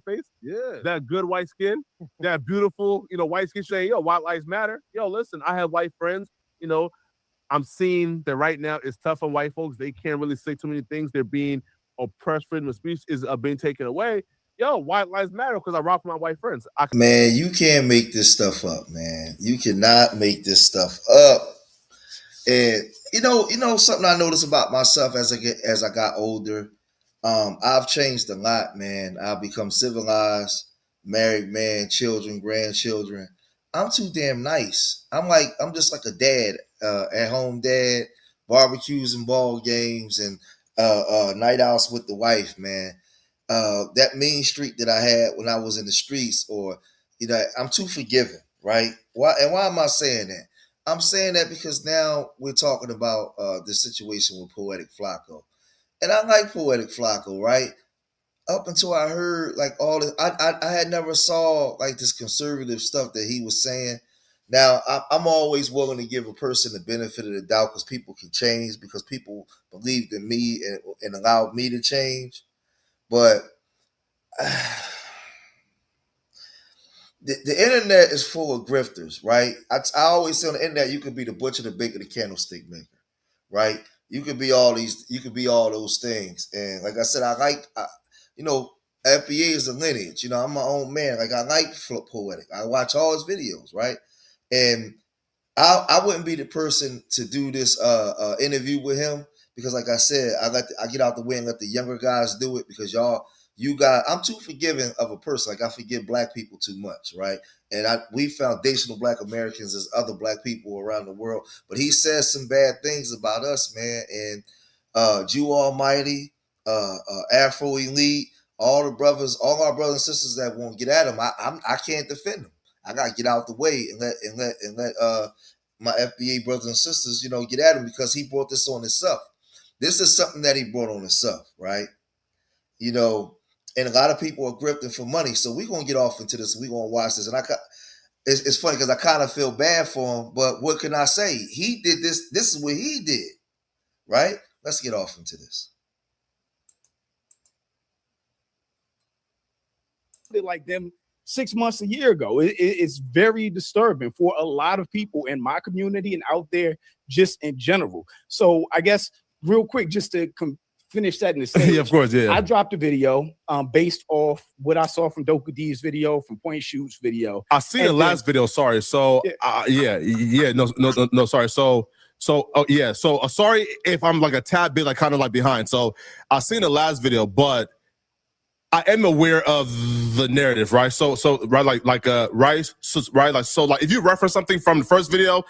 face. Yeah. That good white skin, that beautiful, white skin saying, yo, white lives matter. Yo, listen, I have white friends, I'm seeing that right now it's tough on white folks. They can't really say too many things. They're being oppressed. Freedom of speech is being taken away. Yo, white lives matter because I rock with my white friends. Man, you can't make this stuff up, man. You cannot make this stuff up. And something I noticed about myself as I got older. I've changed a lot, man. I've become civilized, married man, children, grandchildren. I'm too damn nice. I'm just like a dad, at home dad, barbecues and ball games and night outs with the wife, man. That mean streak that I had when I was in the streets, or I'm too forgiving, right? Why am I saying that? I'm saying that because now we're talking about the situation with Poetik Flakko. And I like Poetik Flakko, right? Up until I heard like all this, I had never saw like this conservative stuff that he was saying. Now, I'm always willing to give a person the benefit of the doubt because people can change, because people believed in me and allowed me to change. But the internet is full of grifters, right? I always say on the internet, you could be the butcher, the baker, the candlestick maker, right? You could be all those things. And like I said, FBA is a lineage. I'm my own man. Like I like Poetik. I watch all his videos, right? And I wouldn't be the person to do this interview with him because, like I said, I get out the way and let the younger guys do it because I'm too forgiving of a person. Like I forgive black people too much, right? And we foundational black Americans as other black people around the world. But he says some bad things about us, man. And Jew Almighty, Afro Elite, all our brothers and sisters that won't get at him, I can't defend them. I gotta get out the way and let my FBA brothers and sisters, get at him because he brought this on himself. This is something that he brought on himself, right? And a lot of people are grifting for money. So we're going to get off into this. We're going to watch this. And it's funny because I kind of feel bad for him. But what can I say? He did this. This is what he did. Right? Let's get off into this. Like them 6 months, a year ago. It's very disturbing for a lot of people in my community and out there just in general. So I guess real quick, just to finish setting the stage. Yeah, of course, yeah. I dropped a video based off what I saw from Doka D's video, from Point Shoot's video. I see the last video. Sorry. So no. Sorry. So sorry if I'm like a tad bit like kind of like behind. So I seen the last video, but I am aware of the narrative, right? So right, right. So like if you reference something from the first video,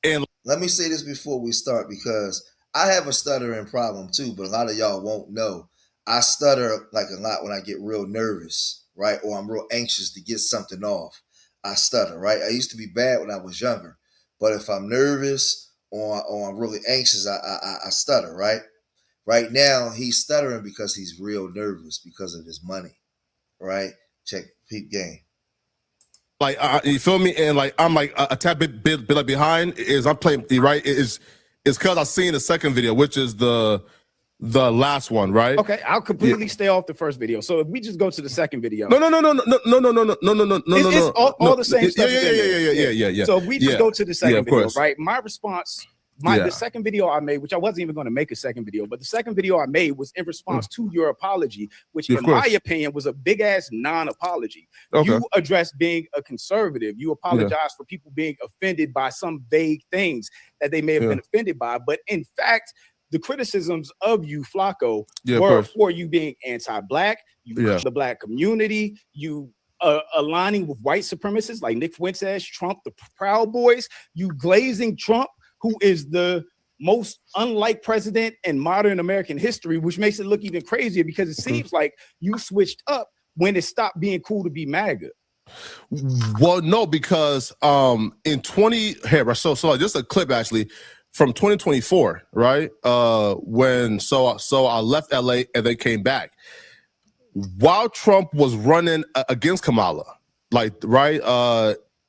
and let me say this before we start because I have a stuttering problem too, but a lot of y'all won't know. I stutter like a lot when I get real nervous, right? Or I'm real anxious to get something off. I stutter, right? I used to be bad when I was younger, but if I'm nervous or I'm really anxious, I stutter, right? Right now, he's stuttering because he's real nervous because of his money, right? Check peep game. Like, you feel me? And like, I'm like a tad bit like behind is I'm playing, right? It's because I've seen the second video, which is the last one, right? Okay, I'll completely stay off the first video. So if we just go to the second video. No. It's all the same stuff. Yeah. So if we just go to the second video, right? My response, the second video I made, which I wasn't even going to make a second video, but the second video I made was in response to your apology, which in my opinion was a big ass non-apology. Okay. You addressed being a conservative. You apologized for people being offended by some vague things that they may have been offended by. But in fact, the criticisms of you, Flakko, were for you being anti-black, the black community, you aligning with white supremacists like Nick Fuentes, Trump, the Proud Boys, you glazing Trump, who is the most unlike president in modern American history, which makes it look even crazier because it seems like you switched up when it stopped being cool to be MAGA. Well, no, because in so just a clip actually from 2024, right? When I left LA and then came back while Trump was running against Kamala, like right,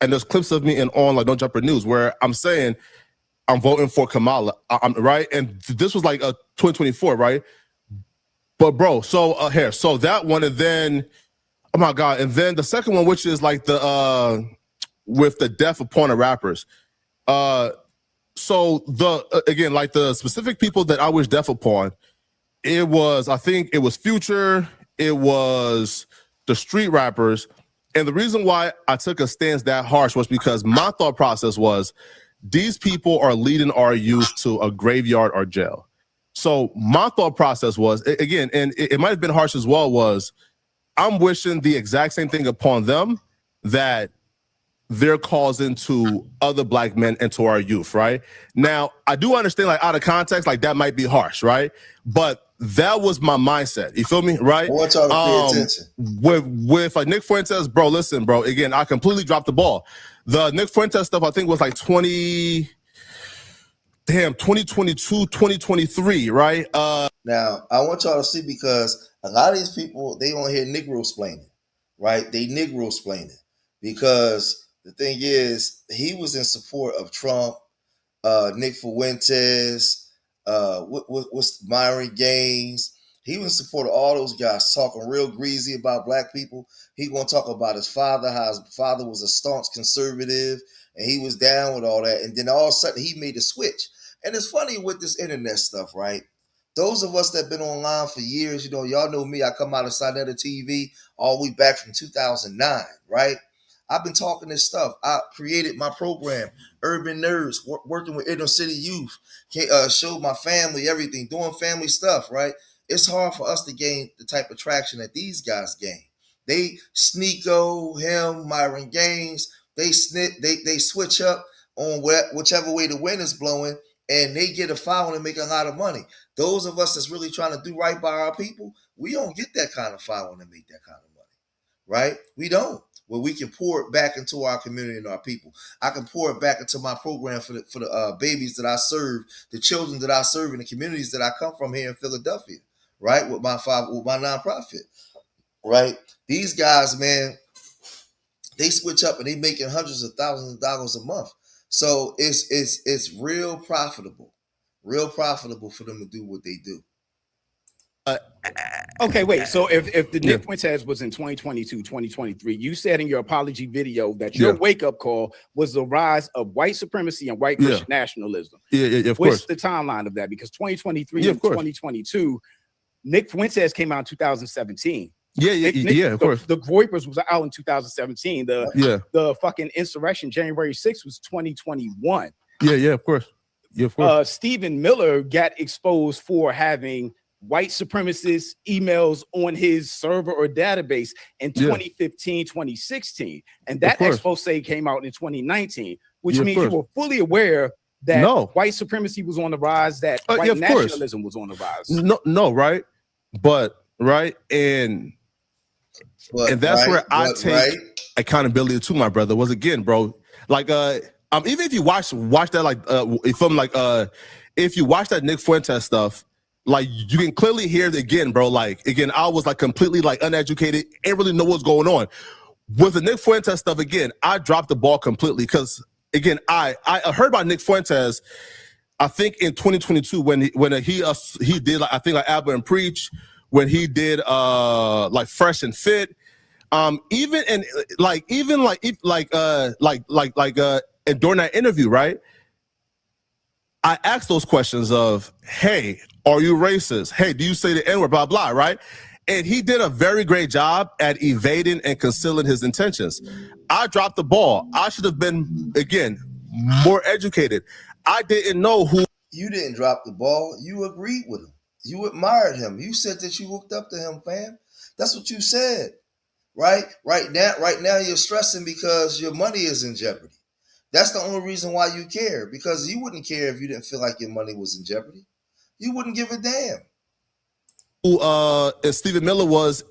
and there's clips of me on like Don't Jump Her News where I'm saying I'm voting for Kamala, right? And this was like 2024, right? But bro, so that one, and then Oh my God. And then the second one, which is like the with the death of porn rappers. So again, like the specific people that I wish death upon, I think it was Future, it was the street rappers. And the reason why I took a stance that harsh was because my thought process was these people are leading our youth to a graveyard or jail. So my thought process was, again, and it might have been harsh as well, was I'm wishing the exact same thing upon them that they're causing to other black men and to our youth, right? Now, I do understand, like, out of context, like, that might be harsh, right? But that was my mindset. You feel me, right? I want y'all to pay attention. With like Nick Fuentes, bro, listen, bro, again, I completely dropped the ball. The Nick Fuentes stuff, I think, was like 2022, 2023, right? Now, I want y'all to see, because a lot of these people, they don't hear Negro-splaining, right? They Negro-splaining, because the thing is, he was in support of Trump, Nick Fuentes, what's Myron Gaines. He was in support of all those guys, talking real greasy about black people. He gonna talk about his father, how his father was a staunch conservative, and he was down with all that. And then all of a sudden, he made a switch. And it's funny with this internet stuff, right? Those of us that have been online for years, you know, y'all know me. I come out of Sinetta TV all the way back from 2009, right? I've been talking this stuff. I created my program, Urban Nerds, working with inner city youth, showed my family everything, doing family stuff, right? It's hard for us to gain the type of traction that these guys gain. They Sneeko, him, Myron Gaines, they switch up on whichever way the wind is blowing, and they get a following and make a lot of money. Those of us that's really trying to do right by our people, we don't get that kind of following and make that kind of money, right? We don't. Where we can pour it back into our community and our people. I can pour it back into my program for the babies that I serve, the children that I serve in the communities that I come from here in Philadelphia, right? With my nonprofit, right? These guys, man, they switch up and they making hundreds of thousands of dollars a month. So it's real profitable for them to do what they do. Okay, wait. So if the Nick Fuentes was in 2022, 2023, you said in your apology video that your wake-up call was the rise of white supremacy and white Christian nationalism. Yeah, of course. What's the timeline of that? Because 2023 and 2022, Nick Fuentes came out in 2017. Of course. The Groypers was out in 2017. The fucking insurrection, January 6th, was 2021. Yeah, of course. Yeah, of course. Stephen Miller got exposed for having white supremacist emails on his server or database in 2015, 2016. And that expose came out in 2019, which means you were fully aware that white supremacy was on the rise, that white nationalism was on the rise. No, right? But, right? And that's where I take accountability to my brother. Was, again, bro, like, even if you watch that, like, if you watch that Nick Fuentes stuff, like, you can clearly hear it again, bro. Like, again, I was like completely like uneducated, ain't really know what's going on. With the Nick Fuentes stuff, again, I dropped the ball completely because, again, I heard about Nick Fuentes, I think in 2022 when he did, like, I think like Abba and Preach, when he did like Fresh and Fit, and during that interview, right? I asked those questions of, hey, are you racist? Hey, do you say the N-word, blah, blah, right? And he did a very great job at evading and concealing his intentions. I dropped the ball. I should have been, again, more educated. I didn't know who. You didn't drop the ball. You agreed with him. You admired him. You said that you looked up to him, fam. That's what you said, right? Right now you're stressing because your money is in jeopardy. That's the only reason why you care, because you wouldn't care if you didn't feel like your money was in jeopardy. You wouldn't give a damn. Who Stephen Miller was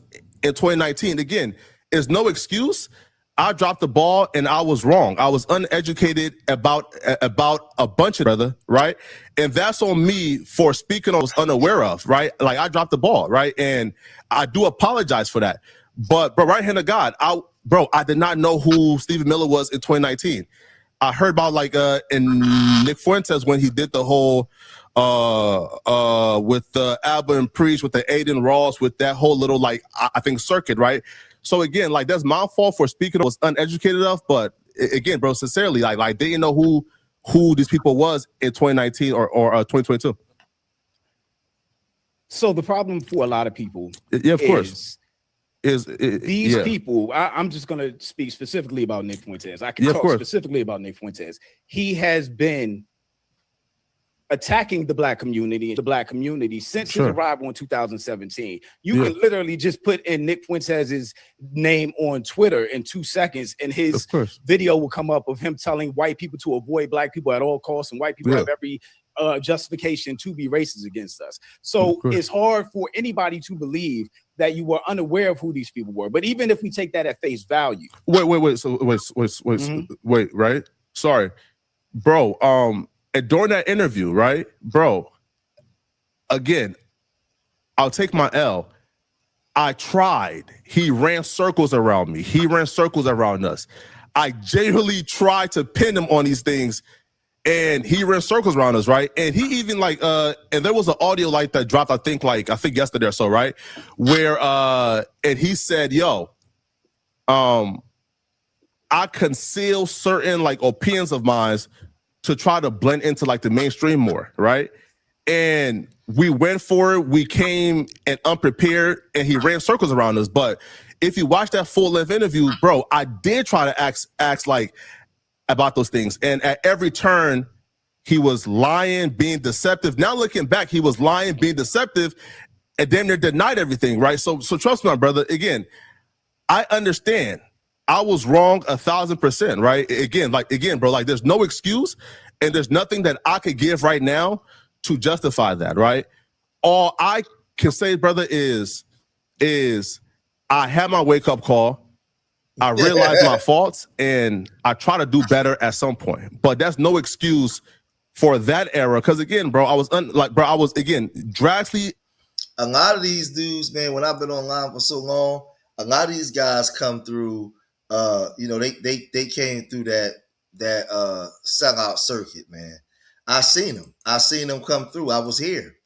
in 2019. Again, it's no excuse. I dropped the ball and I was wrong. I was uneducated about a bunch of brother, right? And that's on me for speaking I was unaware of, right? Like, I dropped the ball, right? And I do apologize for that. But right hand of God, I did not know who Stephen Miller was in 2019. I heard about like in Nick Fuentes when he did the whole with the Abba and Preach with the Aiden Ross with that whole little like I think circuit, right? So again, like that's my fault for speaking I was uneducated of, but again, bro, sincerely, like they didn't know who these people was in 2019 or 2022. So the problem for a lot of people, yeah, of course, is these people. I'm just going to speak specifically about Nick Fuentes. I can talk specifically about Nick Fuentes. He has been attacking the black community since his arrival in 2017. You can literally just put in Nick Fuentes' name on Twitter in 2 seconds, and his video will come up of him telling white people to avoid black people at all costs, and white people have every justification to be racist against us. So it's hard for anybody to believe that you were unaware of who these people were. But even if we take that at face value, wait, right? Sorry, bro. And during that interview, right, bro, again, I'll take my L. I tried. He ran circles around me. He ran circles around us. I genuinely tried to pin him on these things, and he ran circles around us, right? And he even like, and there was an audio like that dropped, I think yesterday or so, right? Where, and he said, yo, I conceal certain like opinions of mine to try to blend into like the mainstream more, right? And we went for it. We came and unprepared, and he ran circles around us. But if you watch that full-length interview, bro, I did try to ask like about those things. And at every turn, he was lying, being deceptive. Now looking back, he was lying, being deceptive, and damn near denied everything, right? So trust me, my brother. Again, I understand. I was wrong 1,000%, right? Again, bro, like there's no excuse, and there's nothing that I could give right now to justify that, right? All I can say, brother, is I had my wake-up call. I realized my faults, and I try to do better at some point. But that's no excuse for that era, because again, bro, I was drastically. A lot of these dudes, man, when I've been online for so long, a lot of these guys come through. They came through that sellout circuit, man. I seen them come through. I was here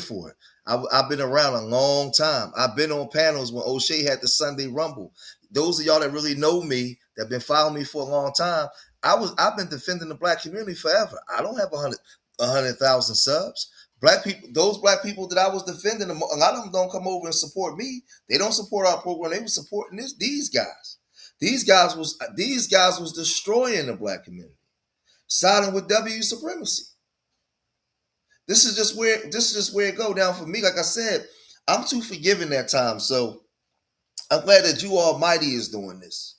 for it. I've been around a long time. I've been on panels when O'Shea had the Sunday Rumble. Those of y'all that really know me, that been following me for a long time, I've been defending the black community forever. I don't have 100,000 subs. Black people, those black people that I was defending, a lot of them don't come over and support me. They don't support our program. They were supporting these guys. These guys was destroying the black community, siding with W supremacy. This is just where it go down for me. Like I said, I'm too forgiving that time. So I'm glad that you Almighty is doing this.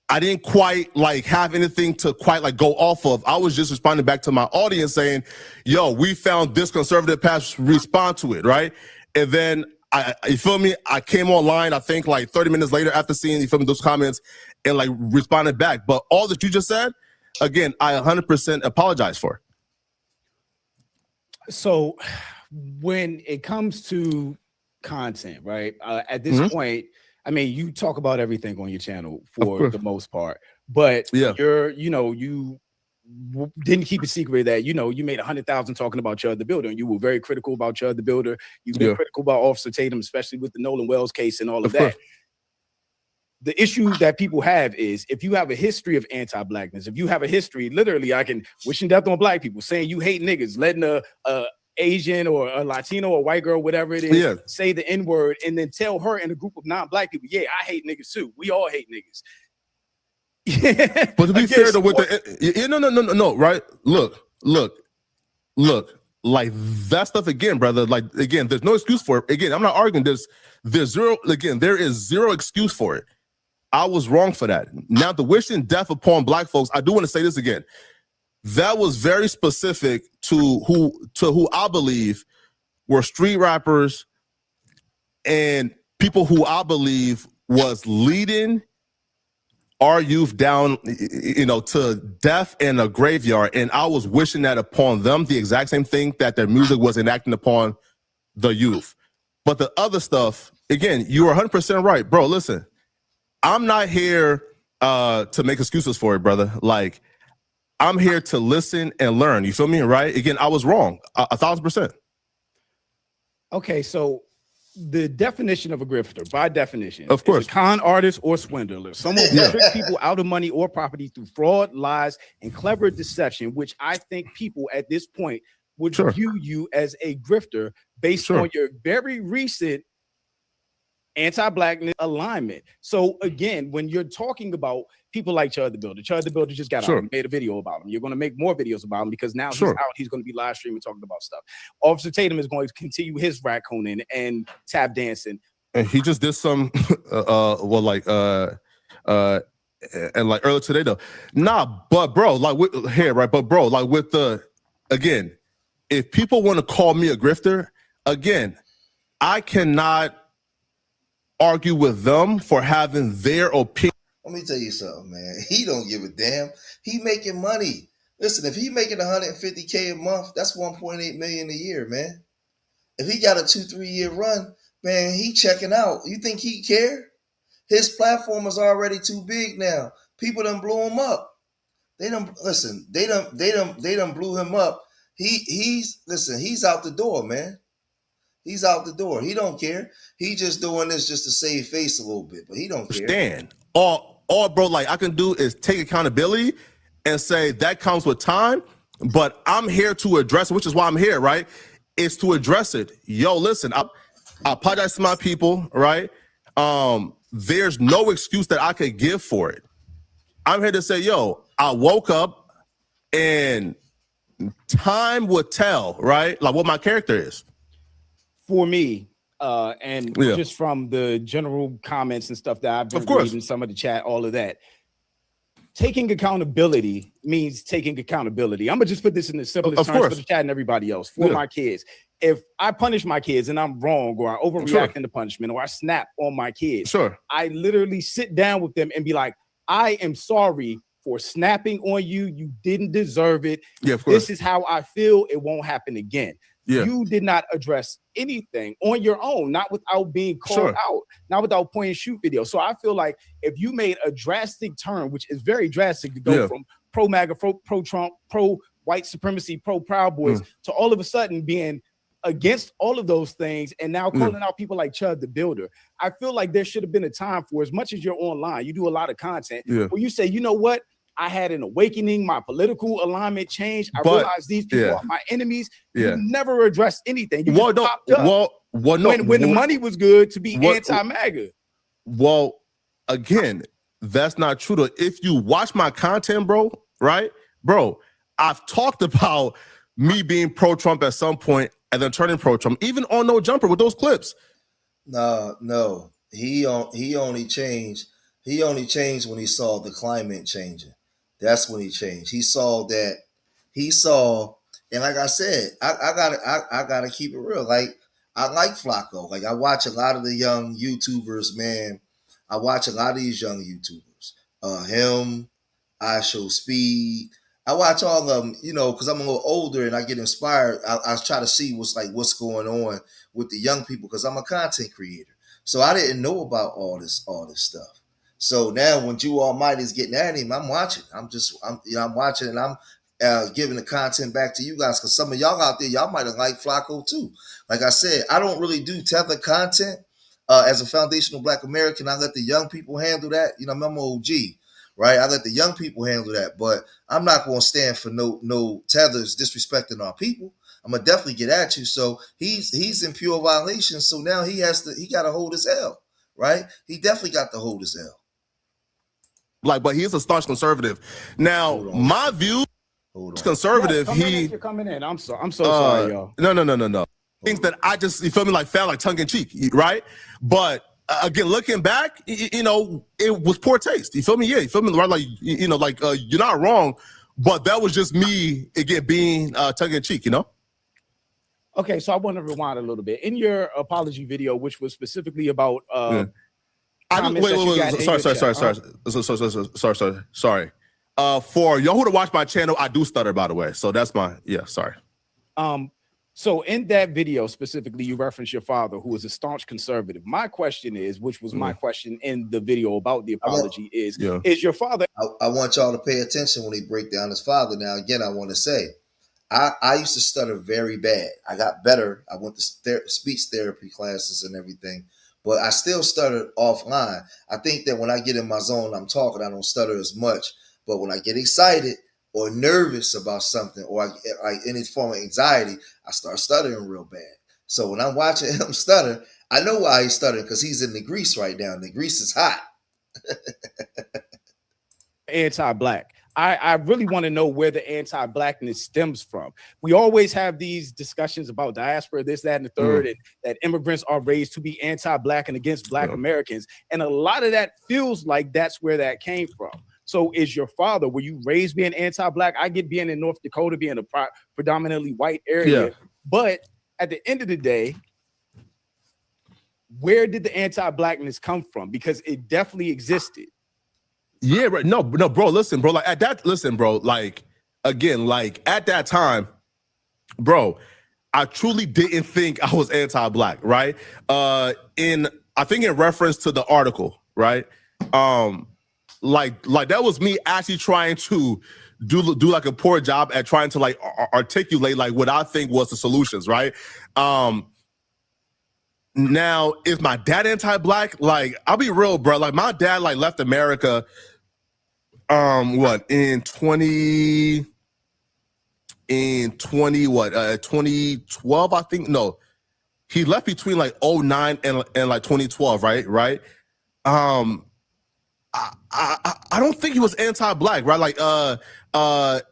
I didn't quite like have anything to quite like go off of. I was just responding back to my audience saying, yo, we found this conservative path, respond to it, right? And then you feel me? I came online, I think like 30 minutes later after seeing, you feel me, those comments and like responded back. But all that you just said, again, I 100% apologize for. So when it comes to content, right? At this point, I mean, you talk about everything on your channel for the most part, but you didn't keep a secret that, you made 100,000 talking about Chud the Builder, and you were very critical about Chud the Builder. You've been critical about Officer Tatum, especially with the Nolan Wells case and all of that. The issue that people have is if you have a history of anti-blackness, if you have a history, literally, I can wishing death on black people, saying you hate niggas, letting a Asian or a Latino or white girl, whatever it is, say the N-word, and then tell her in a group of non-black people, yeah, I hate niggas too. We all hate niggas. But to be fair, though, with no, right? Look, like that stuff again, brother. Like again, there's no excuse for it. Again, I'm not arguing. There's zero. Again, there is zero excuse for it. I was wrong for that. Now, the wishing death upon black folks, I do want to say this again. That was very specific to who I believe were street rappers and people who I believe was leading our youth down, to death and a graveyard. And I was wishing that upon them, the exact same thing that their music was enacting upon the youth. But the other stuff, again, you are 100% right, bro. Listen, I'm not here to make excuses for it, brother. Like, I'm here to listen and learn. You feel me? Right? Again, I was wrong 1,000%. Okay, so the definition of a grifter, by definition, of course, is a con artist or swindler, someone who tricks people out of money or property through fraud, lies, and clever deception, which I think people at this point would view you as a grifter based on your very recent anti-blackness alignment. So again, when you're talking about people like Chud the Builder just got out and made a video about him. You're going to make more videos about him because now he's out. He's going to be live streaming, talking about stuff. Officer Tatum is going to continue his raccooning and tap dancing. And he just did some, and like earlier today though. Nah, but bro, like with the, again, if people want to call me a grifter, again, I cannot argue with them for having their opinion. Let me tell you something, man. He don't give a damn. He making money. Listen, if he making $150K a month, that's 1.8 million a year, man. If he got a 2-3 year run, man, he checking out. You think he care? His platform is already too big now. People done blew him up. They done blew him up. He's out the door, man. He's out the door. He don't care. He just doing this just to save face a little bit, but he don't care. All bro, like I can do is take accountability and say that comes with time, but I'm here to address it, which is why I'm here, right? It's to address it. Yo, listen, I apologize to my people, right? There's no excuse that I could give for it. I'm here to say, yo, I woke up and time would tell, right? Like what my character is. For me, just from the general comments and stuff that I've been reading, some of the chat, all of that, taking accountability means taking accountability. I'm gonna just put this in the simplest terms for the chat and everybody else. For my kids, if I punish my kids and I'm wrong, or I overreact in the punishment, or I snap on my kids, I literally sit down with them and be like, I am sorry for snapping on you. You didn't deserve it. This is how I feel. It won't happen again. You did not address anything on your own, not without being called out, not without point and shoot video. So I feel like if you made a drastic turn, which is very drastic to go from pro MAGA, pro Trump, pro white supremacy, pro Proud Boys to all of a sudden being against all of those things and now calling out people like Chud the Builder, I feel like there should have been a time for, as much as you're online, you do a lot of content where you say, you know what? I had an awakening. My political alignment changed. I realized these people are my enemies. You never addressed anything. You just popped up when the money was good to be anti-MAGA. Well, again, that's not true. Though. If you watch my content, bro, right? Bro, I've talked about me being pro-Trump at some point and then turning pro-Trump, even on No Jumper with those clips. No. He only changed. He only changed when he saw the climate changing. That's when he changed. He saw, and like I said, I gotta keep it real. Like I like Flakko. Like I watch a lot of the young YouTubers, man. I watch a lot of these young YouTubers. Him, I Show Speed. I watch all of them, because I'm a little older and I get inspired. I try to see what's going on with the young people because I'm a content creator. So I didn't know about all this stuff. So now when Jew Almighty's getting at him, I'm watching. I'm watching and I'm giving the content back to you guys because some of y'all out there, y'all might have liked Flakko too. Like I said, I don't really do tether content as a foundational Black American. I let the young people handle that. I'm OG, right? I let the young people handle that, but I'm not going to stand for no tethers disrespecting our people. I'm gonna definitely get at you. So he's in pure violation. So now he got to hold his L, right? He definitely got to hold his L. But he's a staunch conservative. Now, my view, conservative. You're coming in. I'm so sorry, y'all. No. Things that I just, you feel me, found like tongue in cheek, right? But again, looking back, it was poor taste. You feel me? Yeah, you feel me? Right? You're not wrong, but that was just me again being tongue in cheek, Okay, so I want to rewind a little bit. In your apology video, which was specifically about Sorry. For y'all who to watch my channel, I do stutter, by the way. So that's sorry. So in that video specifically, you referenced your father, who is a staunch conservative. My question is, which was my question in the video about the apology, is your father? I want y'all to pay attention when he break down his father. Now, again, I want to say, I used to stutter very bad. I got better. I went to speech therapy classes and everything, but I still stutter offline. I think that when I get in my zone, I'm talking, I don't stutter as much. But when I get excited or nervous about something, or I any form of anxiety, I start stuttering real bad. So when I'm watching him stutter, I know why he's stuttering, because he's in the grease right now. And the grease is hot. Anti-black. I really want to know where the anti-blackness stems from. We always have these discussions about diaspora, this, that, and the third, and that immigrants are raised to be anti-black and against Black Americans. And a lot of that feels like that's where that came from. So is your father, were you raised being anti-black? I get being in North Dakota, being a predominantly white area. But at the end of the day, where did the anti-blackness come from? Because it definitely existed. Yeah, right. No, bro, listen, bro. Like at that, listen, bro, like again, like at that time, bro, I truly didn't think I was anti-black, right? I think in reference to the article, right? Like that was me actually trying to do like a poor job at trying to like articulate like what I think was the solutions, right? Now, is my dad anti-black? Like, I'll be real, bro. Like, my dad like left America, in 2012, I think. No, he left between like 2009 and like 2012, right? I don't think he was anti-black, right? Like,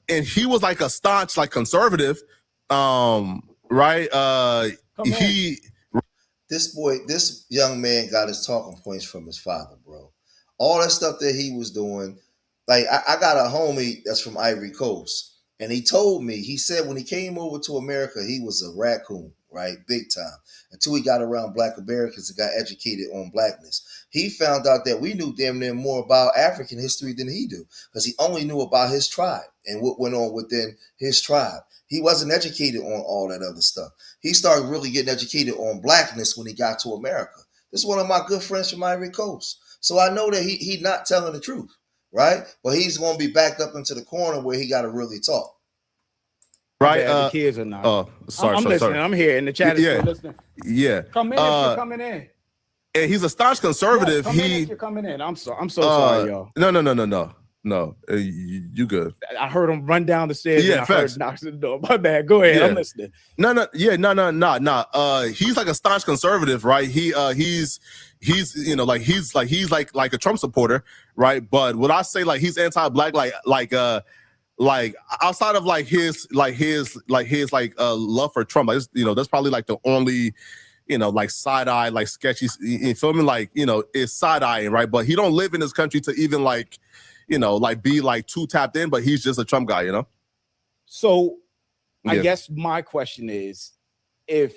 and he was like a staunch like conservative, right? This young man got his talking points from his father, bro. All that stuff that he was doing, like I got a homie that's from Ivory Coast, and he told me, he said when he came over to America, he was a raccoon, right? Big time. Until he got around Black Americans and got educated on blackness. He found out that we knew damn near more about African history than he do, because he only knew about his tribe and what went on within his tribe. He wasn't educated on all that other stuff. He started really getting educated on blackness when he got to America. This is one of my good friends from Ivory Coast. So I know that he not telling the truth, right? But he's going to be backed up into the corner where he got to really talk. Right? The kids are not. Oh, sorry. I'm listening. I'm here in the chat. Yeah. Listening. Yeah. Come in if you're coming in. And he's a staunch conservative. Come in if you're coming in. I'm so sorry, y'all. No, you good. I heard him run down the stairs. Yeah, and I heard knocks at the door. My bad. Go ahead. Yeah. I'm listening. No. He's like a staunch conservative, right? He's he's like a Trump supporter, right? But would I say like he's anti-black, like outside of his love for Trump, like that's probably like the only like side eye, like sketchy, you feel me? Like, it's side eyeing, right? But he don't live in this country to even like be like too tapped in, but he's just a Trump guy, So I guess my question is, if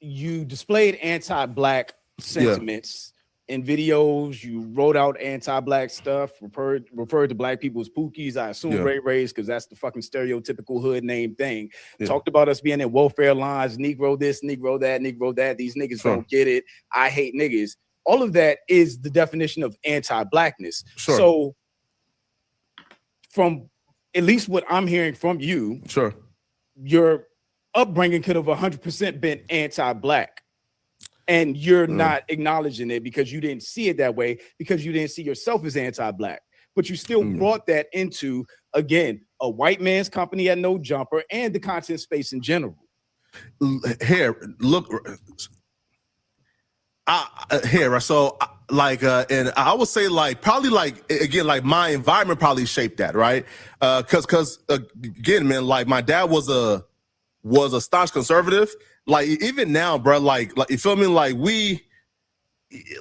you displayed anti-black sentiments in videos, you wrote out anti-black stuff, referred to black people as pookies, I assume Ray-Rays, because that's the fucking stereotypical hood name thing. Talked about us being in welfare lines, Negro this, Negro that, these niggas don't get it, I hate niggas. All of that is the definition of anti-blackness. So from at least what I'm hearing from you, your upbringing could have 100% been anti-black. And you're not acknowledging it because you didn't see it that way, because you didn't see yourself as anti-black. But you still brought that into, again, a white man's company at No Jumper and the content space in general. Here, look. So and I would say probably again, my environment probably shaped that, right? Because again, man, my dad was a staunch conservative. Like even now, bro, like you feel me?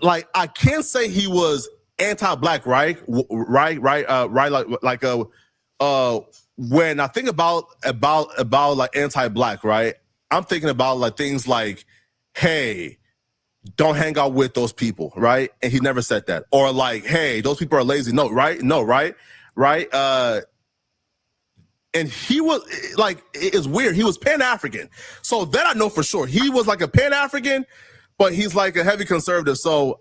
I can't say he was anti-black, right? When I think about like anti-black, right? I'm thinking about things like, hey, don't hang out with those people, right? And he never said that. Or hey, those people are lazy. No, right? And he was it's weird. He was Pan-African. So that I know for sure. He was like a Pan-African, but he's like a heavy conservative. So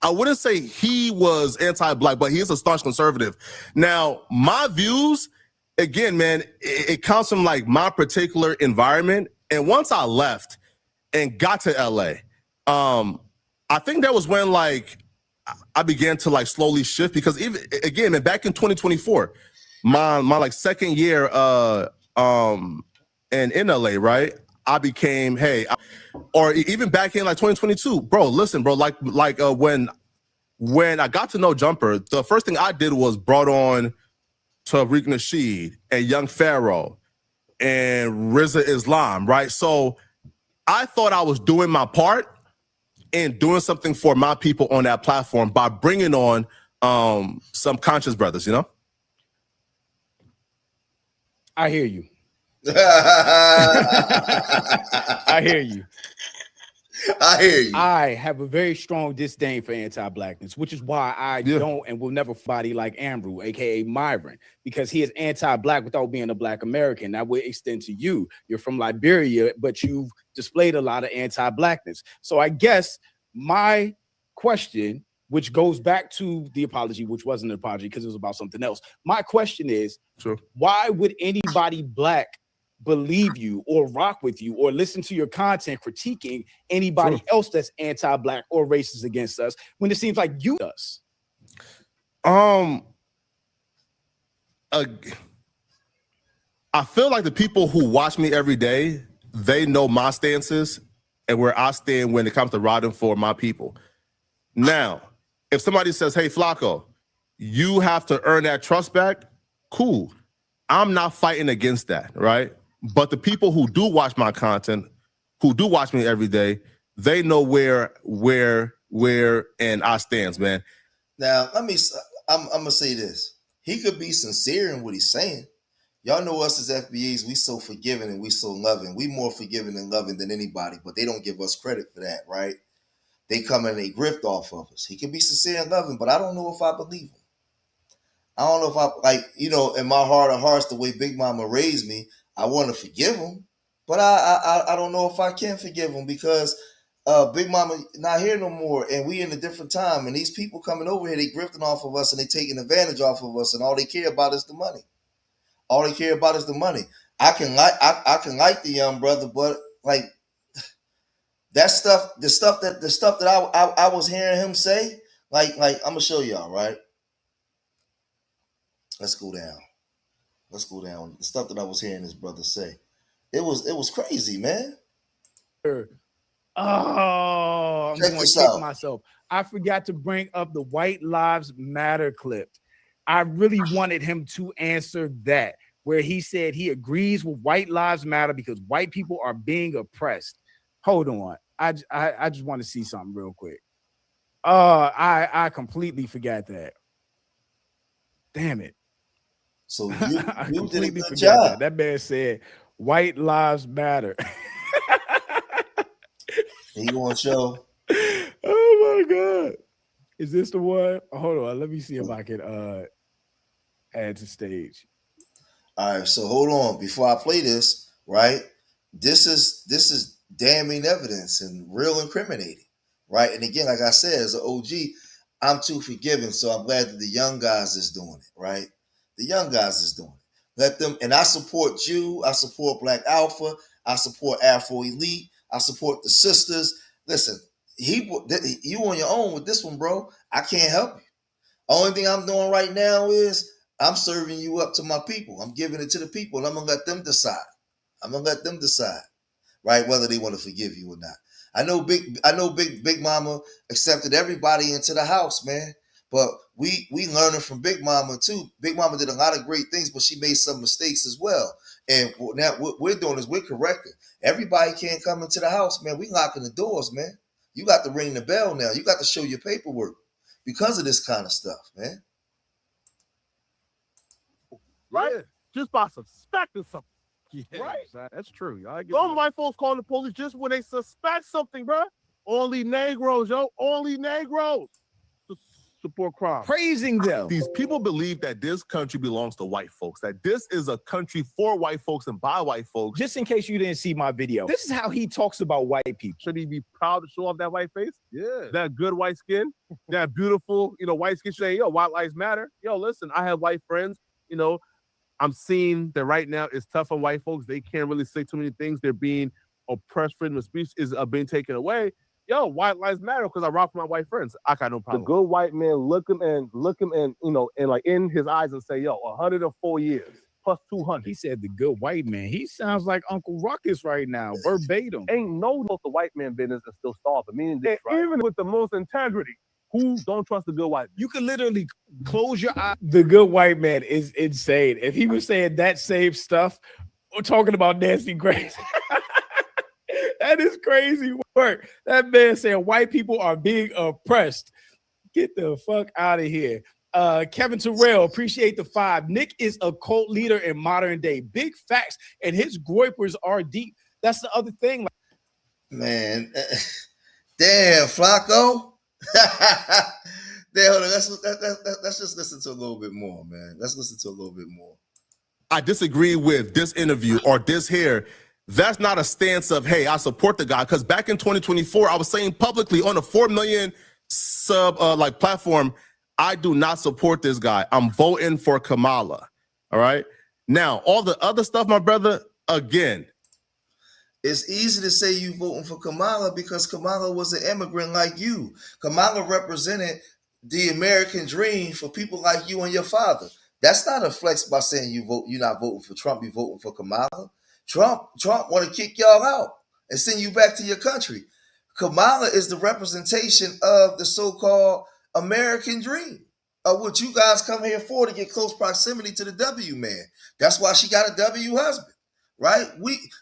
I wouldn't say he was anti-black, but he is a staunch conservative. Now, my views, again, man, it comes from like my particular environment. And once I left and got to LA, I think that was when like I began to like slowly shift, because even again, man, back in 2024, my like second year in LA, right? I became, or even back in like 2022, bro, listen, bro, like when I got to know Jumper, the first thing I did was brought on Tariq Nasheed and Young Pharaoh and Rizza Islam, right? So I thought I was doing my part and doing something for my people on that platform by bringing on some conscious brothers, you know? I hear you. I hear you. I hear you. I have a very strong disdain for anti-blackness, which is why I don't and will never body like Amru, aka Myron, because he is anti-black without being a Black American. That would extend to you. You're from Liberia, but you've displayed a lot of anti-blackness. So I guess my question, which goes back to the apology, which wasn't an apology because it was about something else. My question is, why would anybody Black believe you or rock with you or listen to your content critiquing anybody else that's anti-Black or racist against us when it seems like you does? I feel like the people who watch me every day, they know my stances and where I stand when it comes to riding for my people. Now, if somebody says, hey, Flakko, you have to earn that trust back, cool. I'm not fighting against that, right? But the people who do watch my content, who do watch me every day, they know where and I stands, man. Now, I'm gonna say this. He could be sincere in what he's saying. Y'all know us as FBAs, we so forgiving and we so loving. We more forgiving and loving than anybody, but they don't give us credit for that, right? They come and they grift off of us. He can be sincere and loving, but I don't know if I believe him. I don't know if I, like, you know, in my heart of hearts, the way Big Mama raised me, I want to forgive him, but I don't know if I can forgive him because Big Mama not here no more, and we in a different time, and these people coming over here, they grifting off of us and they taking advantage off of us, and all they care about is the money. All they care about is the money. I can like the young brother, but like that stuff, the stuff that I was hearing him say, like I'm gonna show y'all, right? Let's go down. The stuff that I was hearing this brother say, it was crazy, man. Oh, I'm going to kick myself. I forgot to bring up the White Lives Matter clip. I really wanted him to answer that, where he said he agrees with White Lives Matter because white people are being oppressed. Hold on. I just want to see something real quick. I completely forgot that. Damn it. So you completely forgot that man said White Lives Matter. He gonna show. Oh my God. Is this the one? Hold on. Let me see if I can add to stage. All right, so hold on. Before I play this, right? This is damning evidence and real incriminating, right? And again, like I said, as an OG, I'm too forgiving, so I'm glad that the young guys is doing it, right? The young guys is doing it. Let them, and I support you. I support Black Alpha. I support Afro Elite. I support the sisters. Listen, you on your own with this one, bro. I can't help you. Only thing I'm doing right now is I'm serving you up to my people. I'm giving it to the people, and I'm gonna let them decide. Right, whether they want to forgive you or not. I know Big Mama accepted everybody into the house, man. But we learning from Big Mama too. Big Mama did a lot of great things, but she made some mistakes as well. And now what we're doing is we're correcting. Everybody can't come into the house, man. We locking the doors, man. You got to ring the bell now. You got to show your paperwork because of this kind of stuff, man. Right? Yeah. Just by suspecting something. Yeah, right? That's true. Some white folks call the police just when they suspect something, bro. Only Negroes, yo. Only Negroes to support crime. Praising them. These people believe that this country belongs to white folks, that this is a country for white folks and by white folks. Just in case you didn't see my video, this is how he talks about white people. Should he be proud to show off that white face? Yeah. That good white skin? That beautiful, white skin? Say, yo, white lives matter. Yo, listen, I have white friends, I'm seeing that right now it's tough on white folks. They can't really say too many things. They're being oppressed. Freedom of speech is being taken away. Yo, white lives matter because I rock with my white friends. I got no problem. The good white man look him and you know, and like in his eyes and say, yo, 104 years plus 200. He said the good white man. He sounds like Uncle Ruckus right now, verbatim. Ain't no the white man business is still starving. Meaning that even with the most integrity, who don't trust the good white man? You can literally close your eyes. The good white man is insane. If he was saying that same stuff or talking about Nancy Grace. That is crazy work. That man saying white people are being oppressed. Get the fuck out of here. Kevin Terrell, appreciate the 5. Nick is a cult leader in modern day. Big facts, and his groypers are deep. That's the other thing. Man, damn, Flakko. Damn, let's just listen to a little bit more, man. Let's listen to a little bit more. I disagree with this interview or this here. That's not a stance of, hey, I support the guy. Because back in 2024, I was saying publicly on a 4 million sub platform, I do not support this guy. I'm voting for Kamala. All right. Now, all the other stuff, my brother, again. It's easy to say you voting for Kamala because Kamala was an immigrant like you. Kamala represented the American dream for people like you and your father. That's not a flex by saying you're not voting for Trump, you're voting for Kamala. Trump want to kick y'all out and send you back to your country. Kamala is the representation of the so-called American dream, of what you guys come here for, to get close proximity to the W man. That's why she got a W husband, right?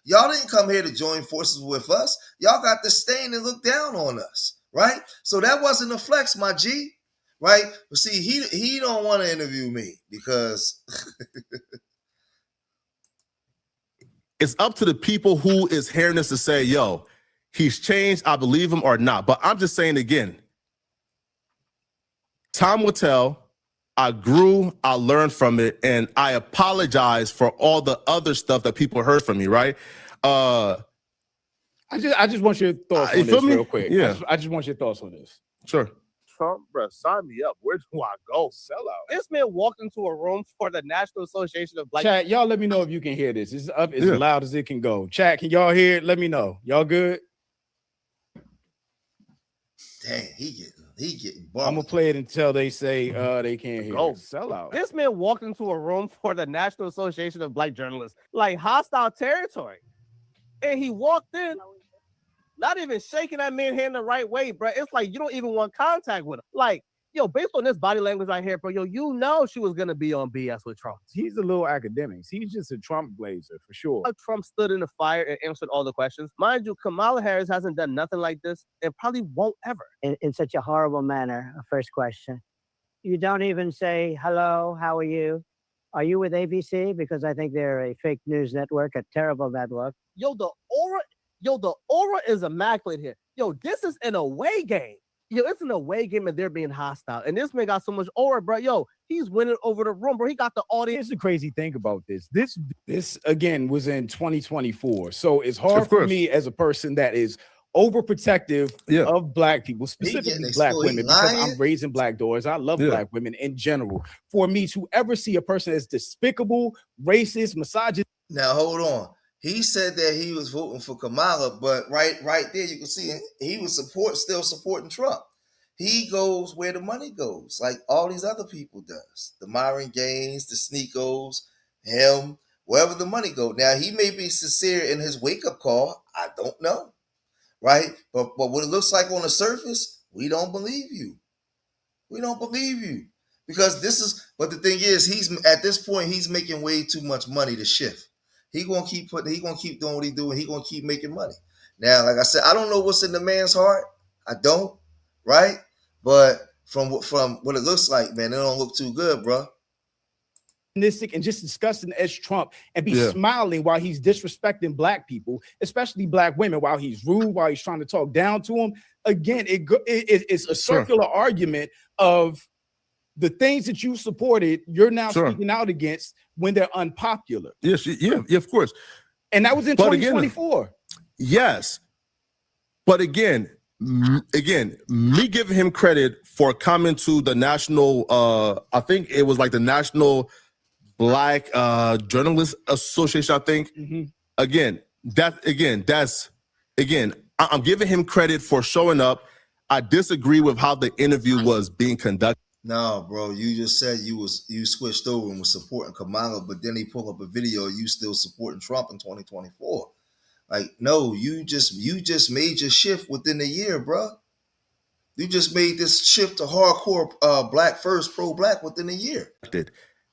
Y'all didn't come here to join forces with us. Y'all got to stand and look down on us, right? So that wasn't a flex, my G, right? But see, he don't want to interview me because it's up to the people who is hearing this to say, yo, he's changed, I believe him or not. But I'm just saying again, time will tell. I grew, I learned from it, and I apologize for all the other stuff that people heard from me, right? I just want your thoughts on this real quick. Yeah. I just want your thoughts on this. Sure. Trump, bro, sign me up. Where do I go? Sell out. This man walked into a room for the National Association of Black. Chat, y'all let me know if you can hear this. It's up as loud as it can go. Chat, can y'all hear it? Let me know. Y'all good? Dang, he getting bumped. I'm gonna play it until they say they can't hear it. Sell out. This man walked into a room for the National Association of Black Journalists, like hostile territory. And he walked in, not even shaking that man's hand the right way, bro. It's like you don't even want contact with him. Like, yo, based on this body language right here, bro, yo, you know she was gonna be on BS with Trump. He's a little academic. He's just a Trump blazer for sure. Trump stood in the fire and answered all the questions. Mind you, Kamala Harris hasn't done nothing like this and probably won't ever. In such a horrible manner, first question. You don't even say, hello, how are you? Are you with ABC? Because I think they're a fake news network, a terrible network. Yo, the aura is immaculate here. Yo, this is an away game. Yo, it's an away game and they're being hostile. And this man got so much aura, bro. Yo, he's winning over the room, bro. He got the audience. Here's the crazy thing about this. This again was in 2024. So it's hard for me as a person that is overprotective of black people, specifically black women, because I'm raising black daughters. I love black women in general. For me to ever see a person as despicable, racist, misogynist. Now hold on. He said that he was voting for Kamala, but right there you can see he was still supporting Trump. He goes where the money goes, like all these other people does. The Myron Gaines, the Sneakos, him, wherever the money goes. Now he may be sincere in his wake-up call. I don't know, right? But what it looks like on the surface, we don't believe you. We don't believe you because but the thing is, he's at this point he's making way too much money to shift. He gonna keep doing what he doing. He gonna keep making money. Now, like I said, I don't know what's in the man's heart. I don't, right? But from what it looks like, man, it don't look too good, bro. And just disgusting as Trump and be smiling while he's disrespecting black people, especially black women, while he's rude, while he's trying to talk down to them. Again, it's a circular argument of the things that you supported, you're now speaking out against when they're unpopular. Yes, yeah, of course. And that was in 2024. Yes. But again, me giving him credit for coming to the national, I think it was like the National Black Journalists Association, I think. Again, I'm giving him credit for showing up. I disagree with how the interview was being conducted. No, bro, you just said you switched over and was supporting Kamala, but then he pulled up a video of you still supporting Trump in 2024. Like, no, you just made your shift within a year, bro. You just made this shift to hardcore black first, pro-black within a year.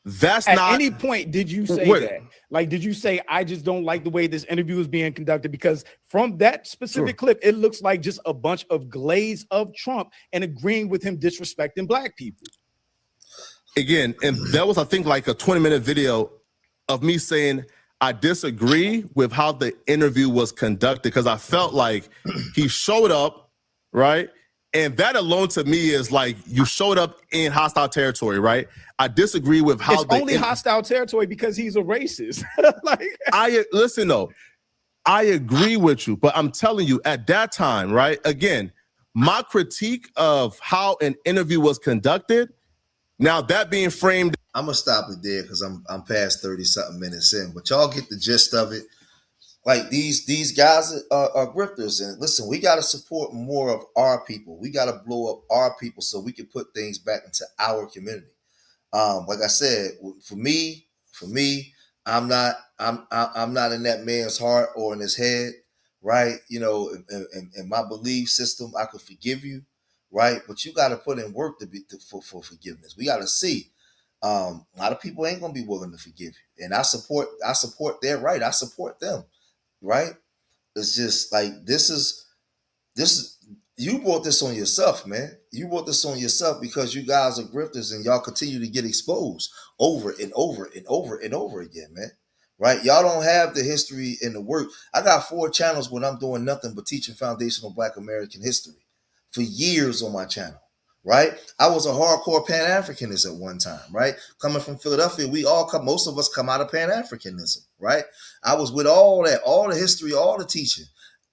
That's at not. Any point did you say that? Like, did you say, I just don't like the way this interview is being conducted? Because from that specific clip, it looks like just a bunch of glaze of Trump and agreeing with him disrespecting black people. Again, and that was, I think, like a 20-minute video of me saying I disagree with how the interview was conducted, because I felt like he showed up, right? And that alone to me is like, you showed up in hostile territory, right? I disagree with how it's only hostile territory because he's a racist. Listen though, I agree with you, but I'm telling you at that time, right? Again, my critique of how an interview was conducted, now that being framed. I'm gonna stop it there because I'm past 30-something minutes in, but y'all get the gist of it. Like these guys are grifters, and listen, we got to support more of our people. We got to blow up our people so we can put things back into our community. Like I said, for me, I'm not in that man's heart or in his head, right? You know, in my belief system, I could forgive you, right? But you got to put in work for forgiveness. We got to see. A lot of people ain't gonna be willing to forgive you, and I support their right. I support them. Right? It's just like this is you brought this on yourself, man. You brought this on yourself because you guys are grifters and y'all continue to get exposed over and over and over and over again, man. Right? Y'all don't have the history and the work. I got 4 channels when I'm doing nothing but teaching foundational Black American history for years on my channel. Right? I was a hardcore Pan-Africanist at one time, right? Coming from Philadelphia, most of us come out of Pan-Africanism, right? I was with all that, all the history, all the teaching.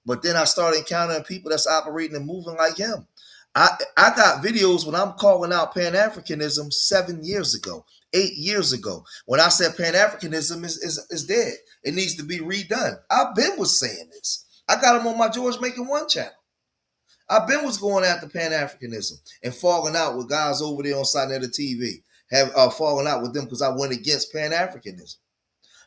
But then I started encountering people that's operating and moving like him. I got videos when I'm calling out Pan-Africanism 7 years ago, 8 years ago, when I said Pan-Africanism is dead. It needs to be redone. I've been saying this. I got them on my George Making One channel. I've been going after Pan-Africanism and falling out with guys over there on side of the TV, falling out with them because I went against Pan-Africanism.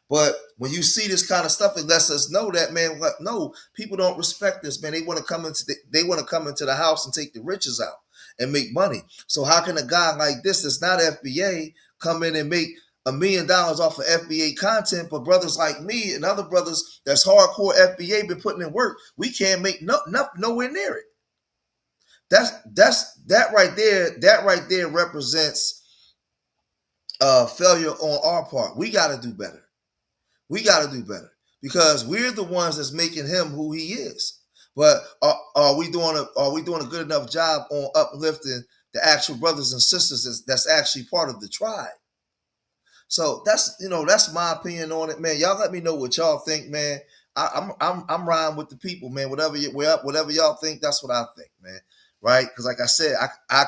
But when you see this kind of stuff, it lets us know that, man, no, people don't respect this, man. They want to come into the house and take the riches out and make money. So how can a guy like this that's not FBA come in and make $1 million off of FBA content, but brothers like me and other brothers that's hardcore FBA been putting in work, we can't make nowhere near it. That right there represents failure on our part. We got to do better. Because we're the ones that's making him who he is. But are we doing a good enough job on uplifting the actual brothers and sisters that's actually part of the tribe? So that's my opinion on it, man. Y'all let me know what y'all think, man. I'm riding with the people, man. Whatever y'all think, that's what I think, man. Right? Because like I said, I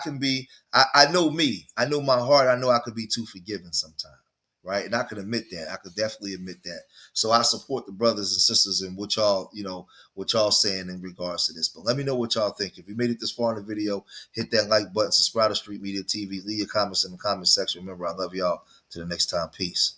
know me. I know my heart. I know I could be too forgiving sometimes. Right? And I can admit that. I could definitely admit that. So I support the brothers and sisters and what y'all saying in regards to this. But let me know what y'all think. If you made it this far in the video, hit that like button, subscribe to Street Media TV, leave your comments in the comment section. Remember, I love y'all. Till the next time. Peace.